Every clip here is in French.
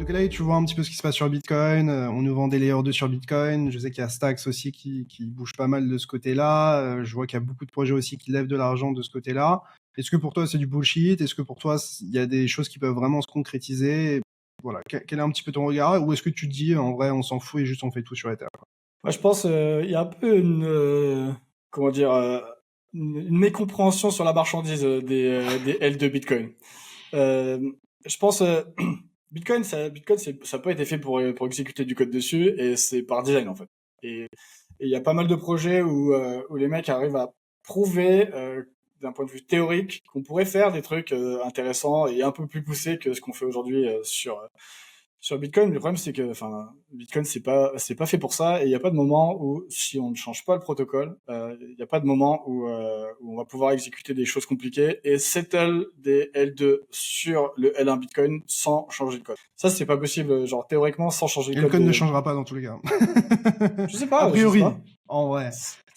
Donc là, tu vois un petit peu ce qui se passe sur Bitcoin. On nous vend des Layer 2 sur Bitcoin. Je sais qu'il y a Stacks aussi qui bouge pas mal de ce côté-là. Je vois qu'il y a beaucoup de projets aussi qui lèvent de l'argent de ce côté-là. Est-ce que pour toi, c'est du bullshit? Est-ce que pour toi, il y a des choses qui peuvent vraiment se concrétiser? Voilà. Quel est un petit peu ton regard? Ou est-ce que tu te dis, en vrai, on s'en fout et juste on fait tout sur Ether? Moi, je pense il y a un peu comment dire, une mécompréhension sur la marchandise des L de Bitcoin. Je pense Bitcoin, ça n'a pas été fait pour exécuter du code dessus et c'est par design en fait. Et il y a pas mal de projets où les mecs arrivent à prouver d'un point de vue théorique qu'on pourrait faire des trucs intéressants et un peu plus poussés que ce qu'on fait aujourd'hui sur Bitcoin. Le problème, c'est que, enfin, Bitcoin, c'est pas fait pour ça, et il n'y a pas de moment où, si on ne change pas le protocole, il n'y a pas de moment où on va pouvoir exécuter des choses compliquées et settle des L2 sur le L1 Bitcoin sans changer le code. Ça, c'est pas possible, genre, théoriquement, sans changer le Et le code code ne de... changera pas dans tous les cas. Je sais A pas, je sais priori, pas. en vrai.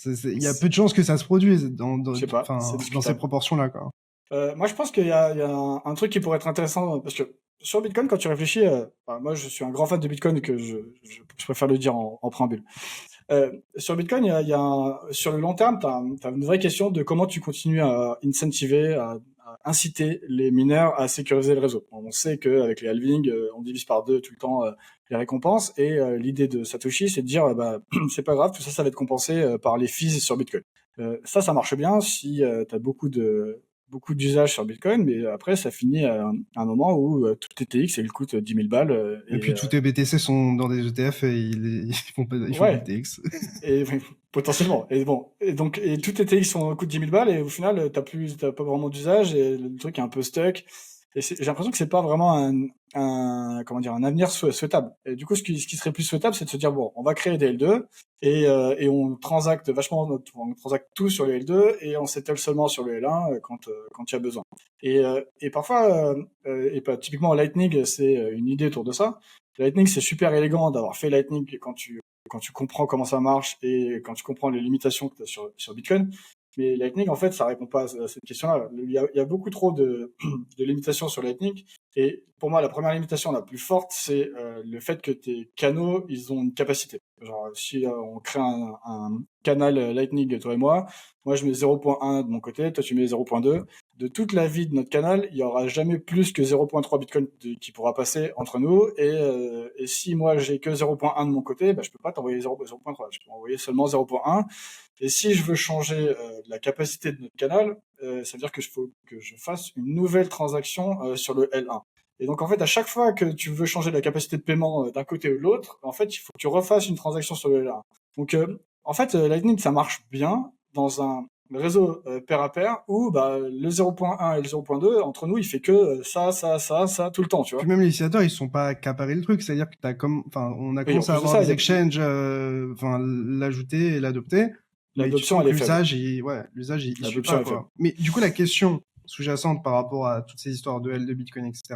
Il y a C'est- peu de chances que ça se produise Je sais pas, c'est dans ces discutable. proportions-là, quoi. Moi, je pense qu'il y a un truc qui pourrait être intéressant parce que sur Bitcoin, quand tu réfléchis, moi, je suis un grand fan de Bitcoin et que je préfère le dire en préambule. Sur Bitcoin, sur le long terme, t'as une vraie question de comment tu continues à incentiver, à inciter les mineurs à sécuriser le réseau. On sait qu'avec les halvings, on divise par deux tout le temps les récompenses et l'idée de Satoshi, c'est de dire bah c'est pas grave, tout ça, ça va être compensé par les fees sur Bitcoin. Ça marche bien si t'as beaucoup d'usages sur Bitcoin, mais après, ça finit à un moment où tout TTX, il coûte 10 000 balles. Et puis tous tes BTC sont dans des ETF et ils font plus de Ouais, TX. et potentiellement. Et bon, et donc, et tout TTX coûte 10 000 balles, et au final, t'as pas vraiment d'usage, et le truc est un peu stuck. Et j'ai l'impression que c'est pas vraiment comment dire, un avenir souhaitable. Et du coup, ce qui serait plus souhaitable, c'est de se dire, bon, on va créer des L2, et on transacte on transacte tout sur les L2, et on settle seulement sur le L1 quand il y a besoin. Et parfois, typiquement Lightning, c'est une idée autour de ça. Lightning, c'est super élégant d'avoir fait Lightning quand tu comprends comment ça marche et quand tu comprends les limitations que tu as sur Bitcoin. Mais Lightning, en fait, ça répond pas à cette question-là. Il y a beaucoup trop de limitations sur Lightning. Et pour moi, la première limitation la plus forte, c'est le fait que tes canaux, ils ont une capacité. Genre, si on crée un canal Lightning, toi et moi je mets 0.1 de mon côté, toi tu mets 0.2. De toute la vie de notre canal, il y aura jamais plus que 0.3 Bitcoin qui pourra passer entre nous. Et si moi j'ai que 0.1 de mon côté, bah, je peux pas t'envoyer 0.3, je peux envoyer seulement 0.1. Et si je veux changer la capacité de notre canal, ça veut dire que faut que je fasse une nouvelle transaction sur le L1. Et donc en fait, à chaque fois que tu veux changer la capacité de paiement d'un côté ou de l'autre, en fait, il faut que tu refasses une transaction sur le L1. Donc en fait, Lightning, ça marche bien dans un réseau pair à pair où bah, le 0.1 et le 0.2, entre nous, il fait que ça tout le temps, tu Puis vois. même les utilisateurs, ils sont pas accaparés le truc. C'est-à-dire que on a Et en commencé à plus de avoir ça, des exchanges, l'ajouter et l'adopter. Mais tu l'adoption, sens elle que est faible. l'usage, il suit L'adoption, pas, elle est faible. quoi. Mais du coup, la question sous-jacente par rapport à toutes ces histoires de L, de Bitcoin, etc.,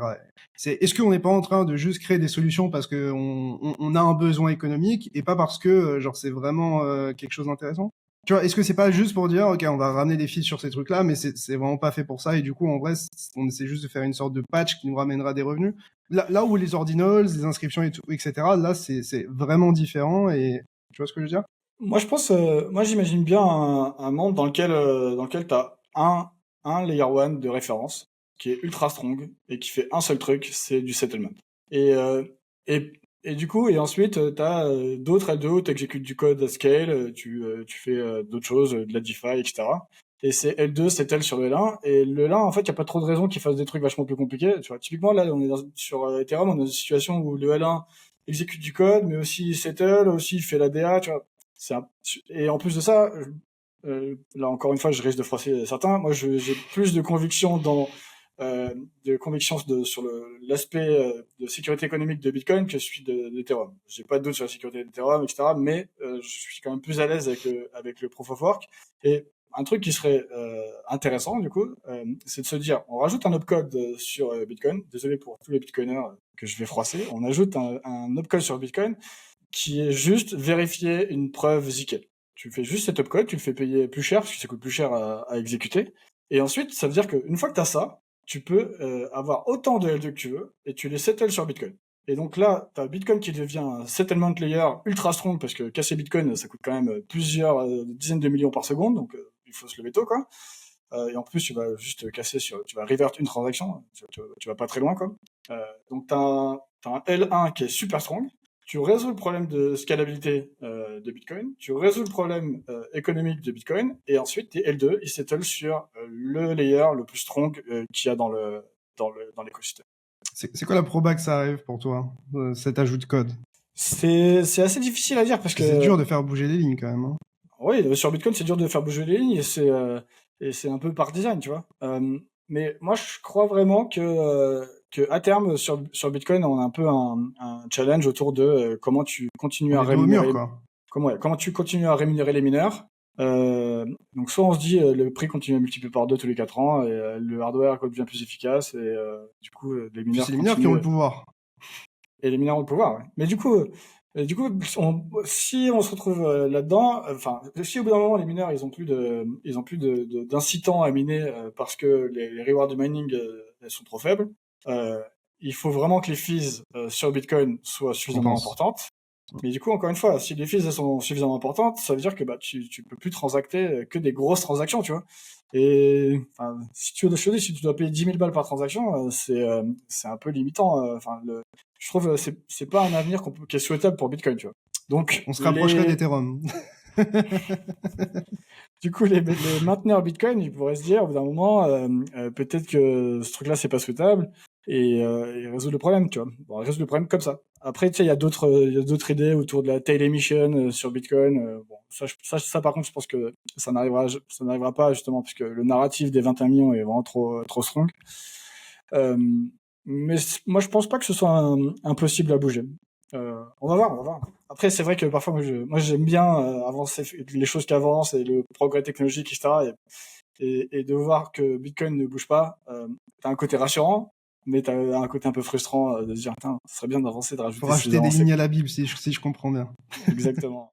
c'est est-ce qu'on n'est pas en train de juste créer des solutions parce que on a un besoin économique et pas parce que, genre, c'est vraiment quelque chose d'intéressant? Tu vois, est-ce que c'est pas juste pour dire, ok, on va ramener des fees sur ces trucs-là, mais c'est vraiment pas fait pour ça, et du coup, en vrai, on essaie juste de faire une sorte de patch qui nous ramènera des revenus. Là où les ordinals, les inscriptions et tout, etc., là, c'est vraiment différent, et tu vois ce que je veux dire? Moi, moi, j'imagine bien un monde dans lequel t'as un layer one de référence qui est ultra strong et qui fait un seul truc, c'est du settlement. Et, euh, et, et du coup, et ensuite, t'as d'autres L2 où t'exécutes du code à scale, tu fais d'autres choses, de la DeFi, etc. Et c'est L2 settle sur le L1. Et le L1, en fait, il n'y a pas trop de raison qu'il fasse des trucs vachement plus compliqués. Tu vois, typiquement, là, sur Ethereum, on est dans une situation où le L1 exécute du code, mais aussi settle, aussi fait la DA, tu vois. C'est un- Et en plus de ça, là encore une fois, je risque de froisser certains. Moi, j'ai plus de conviction sur l'aspect de sécurité économique de Bitcoin que celui d'Ethereum. J'ai pas de doute sur la sécurité d'Ethereum, etc. Mais je suis quand même plus à l'aise avec le proof of work. Et un truc qui serait intéressant, du coup, c'est de se dire, on rajoute un opcode sur Bitcoin. Désolé pour tous les bitcoiners que je vais froisser. On ajoute un opcode sur Bitcoin qui est juste vérifier une preuve ZK. Tu fais juste cet opcode, tu le fais payer plus cher parce que ça coûte plus cher à exécuter. Et ensuite, ça veut dire qu'une fois que tu as ça, tu peux avoir autant de L2 que tu veux et tu les settle sur Bitcoin. Et donc là, tu as Bitcoin qui devient un settlement layer ultra strong parce que casser Bitcoin, ça coûte quand même plusieurs dizaines de millions par seconde, donc il faut se lever tôt, quoi. Et en plus, tu vas juste casser tu vas revert une transaction, tu vas pas très loin, quoi. Donc t'as un L1 qui est super strong. Tu résous le problème de scalabilité de Bitcoin, tu résous le problème économique de Bitcoin, et ensuite tes L2, ils settlent sur le layer le plus strong qu'il y a dans l'écosystème. C'est quoi la proba que ça arrive pour toi, cet ajout de code? C'est assez difficile à dire parce Parce que c'est que dur de faire bouger les lignes quand même. Hein. oui, sur Bitcoin, c'est dur de faire bouger les lignes et c'est un peu par design, tu vois. Mais moi, je crois vraiment que à terme, sur Bitcoin, on a un peu un challenge autour de comment tu continues On à est dos au mur, rémunérer, quoi. comment tu continues à rémunérer les mineurs. Donc, soit on se dit le prix continue à multiplier par 2 tous les 4 ans et le hardware devient plus efficace et du coup, les Puis mineurs c'est les mineurs qui ont continuent le pouvoir. et les mineurs ont le pouvoir. Ouais. Mais du coup, si on se retrouve là-dedans, enfin, si au bout d'un moment les mineurs ils ont plus d'incitants à miner parce que les rewards du mining elles sont trop faibles, euh, il faut vraiment que les fees sur Bitcoin soient suffisamment Compense. importantes. Mais du coup, encore une fois, si les fees elles sont suffisamment importantes, ça veut dire que bah tu peux plus transacter que des grosses transactions, tu vois. Et enfin, si tu dois payer 10 000 balles par transaction, c'est un peu limitant. Enfin, je trouve c'est pas un avenir qui est souhaitable pour Bitcoin, tu vois. Donc On se rapprocherait d'Ethereum. du coup les mainteneurs Bitcoin, ils pourraient se dire au bout d'un moment peut-être que ce truc-là c'est pas souhaitable et résoudre le problème, tu vois. Bon, résoudre le problème comme ça. Après, tu sais, il y a d'autres idées autour de la tail emission sur Bitcoin. Bon, ça par contre, je pense que ça n'arrivera pas justement parce que le narratif des 21 millions est vraiment trop strong. Euh, mais moi, je pense pas que ce soit impossible à bouger. On va voir, on va voir. Après, c'est vrai que parfois, moi j'aime bien avancer, les choses qui avancent et le progrès technologique, etc. Et de voir que Bitcoin ne bouge pas, t'as un côté rassurant, mais t'as un côté un peu frustrant de se dire, putain, ce serait bien d'avancer, de Faut rajouter ces rajouter des avancées, lignes à quoi. la Bible, si je comprends bien. Exactement.